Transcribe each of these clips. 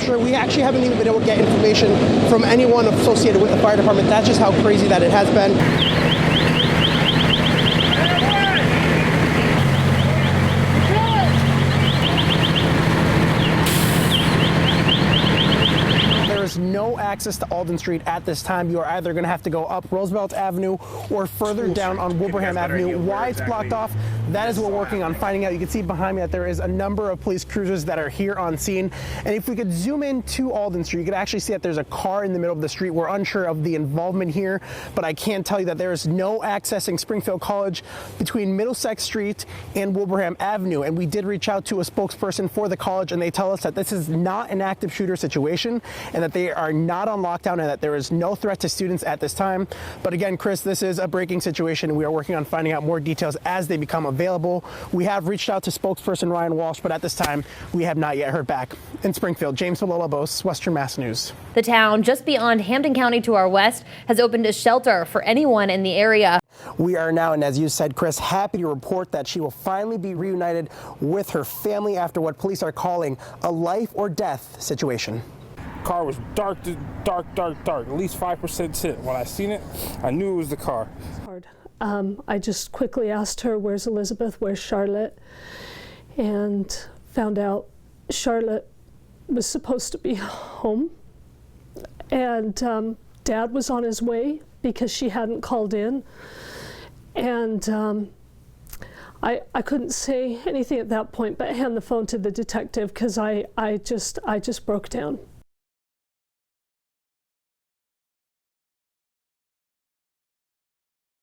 sure. We actually haven't even been able to get information from anyone associated with the fire department. That's just how crazy that it has been. No access to Alden Street at this time. You are either going to have to go up Roosevelt Avenue or further down on Wilbraham Avenue. Why it's blocked off, that is what we're working on finding out. You can see behind me that there is a number of police cruisers that are here on scene. And if we could zoom in to Alden Street, you could actually see that there's a car in the middle of the street. We're unsure of the involvement here, but I can tell you that there is no accessing Springfield College between Middlesex Street and Wilbraham Avenue. And we did reach out to a spokesperson for the college, and they tell us that this is not an active shooter situation and that they are not on lockdown and that there is no threat to students at this time. But again, Chris, this is a breaking situation, and we are working on finding out more details as they become available. We have reached out to spokesperson Ryan Walsh, but at this time, we have not yet heard back. In Springfield, James Villalobos, Western Mass News. The town just beyond Hampden County to our west has opened a shelter for anyone in the area. We are now, and as you said, Chris, happy to report that she will finally be reunited with her family after what police are calling a life or death situation. Car was dark, at least 5% tint. When I seen it, I knew it was the car. Hard. I just quickly asked her, where's Elizabeth, where's Charlotte? And found out Charlotte was supposed to be home. And Dad was on his way because she hadn't called in. And I couldn't say anything at that point but hand the phone to the detective because I just broke down.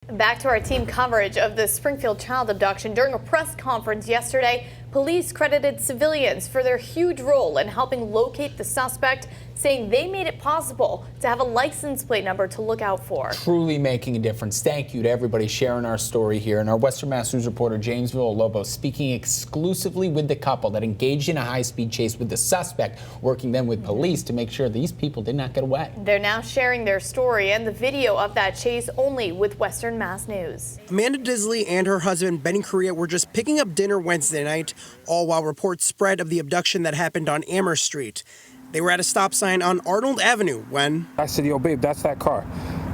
Back to our team coverage of the Springfield child abduction. During a press conference yesterday, police credited civilians for their huge role in helping locate the suspect, saying they made it possible to have a license plate number to look out for. Truly making a difference. Thank you to everybody sharing our story here. And our Western Mass News reporter, James Villalobos, speaking exclusively with the couple that engaged in a high-speed chase with the suspect, working then with police to make sure these people did not get away. They're now sharing their story and the video of that chase only with Western Mass News. Amanda Disley and her husband, Benny Correa, were just picking up dinner Wednesday night, all while reports spread of the abduction that happened on Amherst Street. They were at a stop sign on Arnold Avenue when I said, yo, babe, that's that car.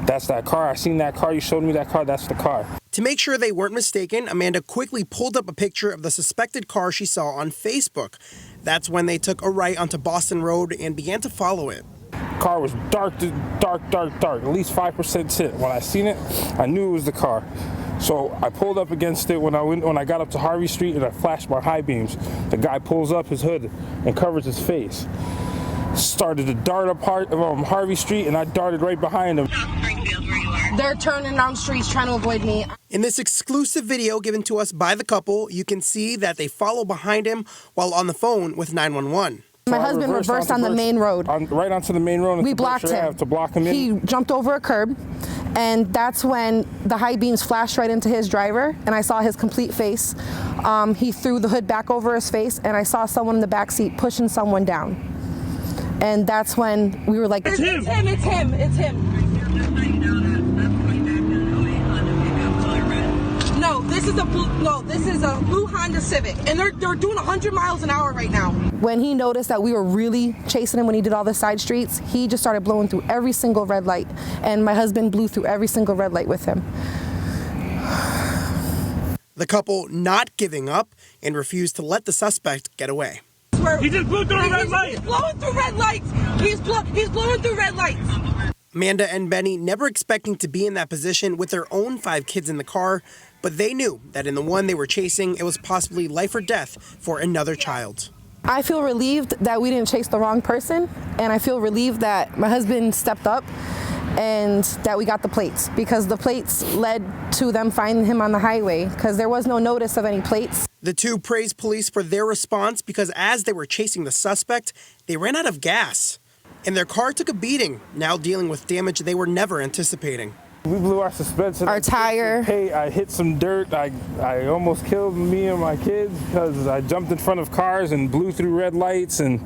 That's that car. I seen that car. You showed me that car. That's the car. To make sure they weren't mistaken, Amanda quickly pulled up a picture of the suspected car she saw on Facebook. That's when they took a right onto Boston Road and began to follow it. Car was dark, at least 5% tint. When I seen it, I knew it was the car. So I pulled up against it when I got up to Harvey Street and I flashed my high beams. The guy pulls up his hood and covers his face. Started to dart up Harvey Street, and I darted right behind him. They're turning down streets trying to avoid me. In this exclusive video given to us by the couple, you can see that they follow behind him while on the phone with 911. My husband reversed on the main road. Right onto the main road. We blocked him. To block him in. He jumped over a curb, and that's when the high beams flashed right into his driver, and I saw his complete face. He threw the hood back over his face, and I saw someone in the back seat pushing someone down. And that's when we were like, it's him, it's him, it's him. No, this is a blue Honda Civic, and they're doing 100 miles an hour right now. When he noticed that we were really chasing him when he did all the side streets, he just started blowing through every single red light, and my husband blew through every single red light with him. The couple not giving up and refused to let the suspect get away. He just blew through a red light. He's blowing through red lights. He's blowing through red lights. Amanda and Benny never expecting to be in that position with their own 5 kids in the car, but they knew that in the one they were chasing, it was possibly life or death for another child. I feel relieved that we didn't chase the wrong person, and I feel relieved that my husband stepped up and that we got the plates, because the plates led to them finding him on the highway because there was no notice of any plates. The two praised police for their response because as they were chasing the suspect, they ran out of gas. And their car took a beating, now dealing with damage they were never anticipating. We blew our suspension. Our tire. Hey, I hit some dirt. I almost killed me and my kids because I jumped in front of cars and blew through red lights, and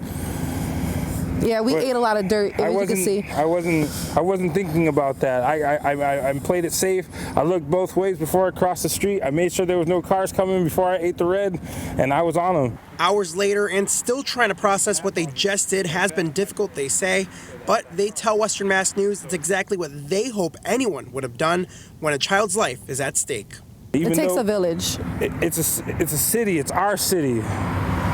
Yeah, we But ate a lot of dirt, as you can see. I wasn't thinking about that. I played it safe. I looked both ways before I crossed the street. I made sure there was no cars coming before I ate the red, and I was on them. Hours later, and still trying to process what they just did has been difficult, they say, but they tell Western Mass News it's exactly what they hope anyone would have done when a child's life is at stake. It takes a village. It's a city. It's our city.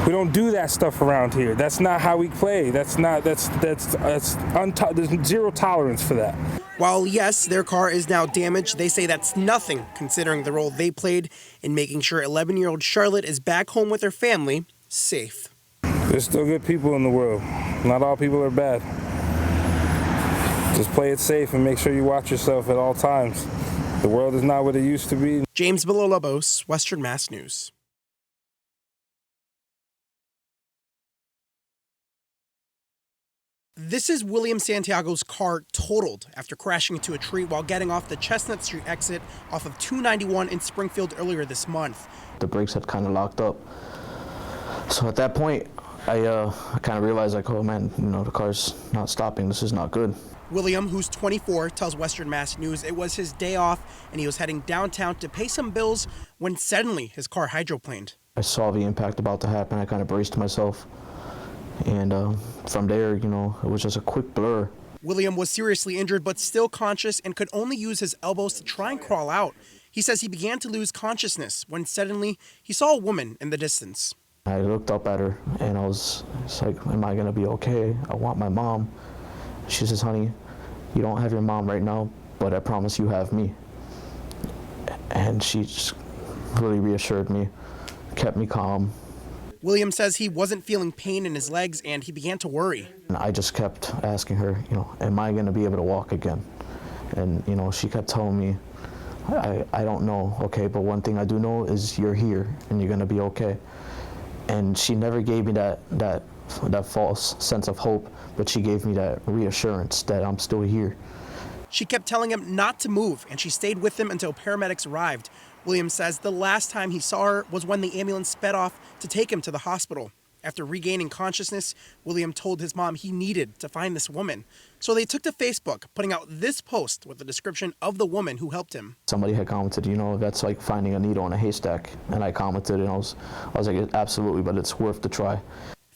We don't do that stuff around here. That's not how we play. There's zero tolerance for that. While yes, their car is now damaged, they say that's nothing considering the role they played in making sure 11-year-old Charlotte is back home with her family, safe. There's still good people in the world. Not all people are bad. Just play it safe and make sure you watch yourself at all times. The world is not what it used to be. James Villalobos, Western Mass News. This is William Santiago's car totaled after crashing into a tree while getting off the Chestnut Street exit off of 291 in Springfield earlier this month. The brakes had kind of locked up. So at that point, I kind of realized, like, oh man, the car's not stopping. This is not good. William, who's 24, tells Western Mass News it was his day off and he was heading downtown to pay some bills when suddenly his car hydroplaned. I saw the impact about to happen. I kind of braced myself. And from there, it was just a quick blur. William was seriously injured but still conscious and could only use his elbows to try and crawl out. He says he began to lose consciousness when suddenly he saw a woman in the distance. I looked up at her and it's like, am I going to be okay? I want my mom. She says, honey, you don't have your mom right now, but I promise you have me. And she just really reassured me, kept me calm. William says he wasn't feeling pain in his legs and he began to worry. And I just kept asking her, am I going to be able to walk again? And, she kept telling me, I don't know, okay, but one thing I do know is you're here and you're going to be okay. And she never gave me that false sense of hope, but she gave me that reassurance that I'm still here. She kept telling him not to move, and she stayed with him until paramedics arrived. William says the last time he saw her was when the ambulance sped off to take him to the hospital. After regaining consciousness, William told his mom he needed to find this woman. So they took to Facebook, putting out this post with the description of the woman who helped him. Somebody had commented, that's like finding a needle in a haystack. And I commented, and I was like, absolutely, but it's worth the try.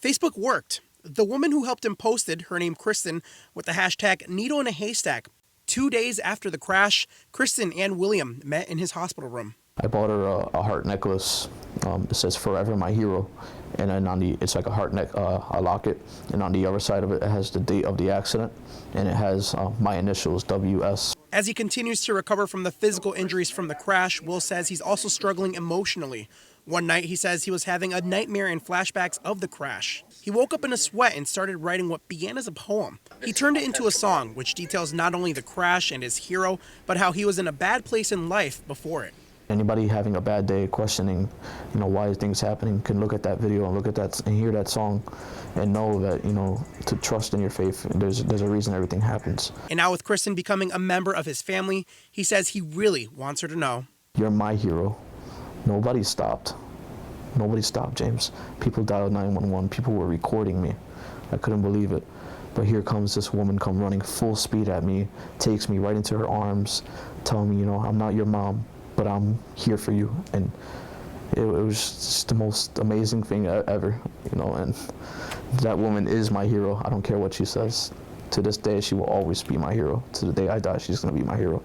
Facebook worked. The woman who helped him posted, her name Kristen, with the hashtag needle in a haystack. 2 days after the crash, Kristen and William met in his hospital room. I bought her a heart necklace. It says "Forever My Hero," and then it's like a heart a locket, and on the other side of it, it has the date of the accident, and it has my initials, WS. As he continues to recover from the physical injuries from the crash, Will says he's also struggling emotionally. One night, he says he was having a nightmare and flashbacks of the crash. He woke up in a sweat and started writing what began as a poem. He turned it into a song, which details not only the crash and his hero, but how he was in a bad place in life before it. Anybody having a bad day, questioning, why things happening, can look at that video and look at that and hear that song and know that, to trust in your faith. There's a reason everything happens. And now with Kristen becoming a member of his family, he says he really wants her to know. You're my hero. Nobody stopped. Nobody stopped, James. People dialed 911. People were recording me. I couldn't believe it. But here comes this woman come running full speed at me, takes me right into her arms, telling me, I'm not your mom, but I'm here for you. And it was just the most amazing thing ever, and that woman is my hero. I don't care what she says. To this day, she will always be my hero. To the day I die, she's going to be my hero.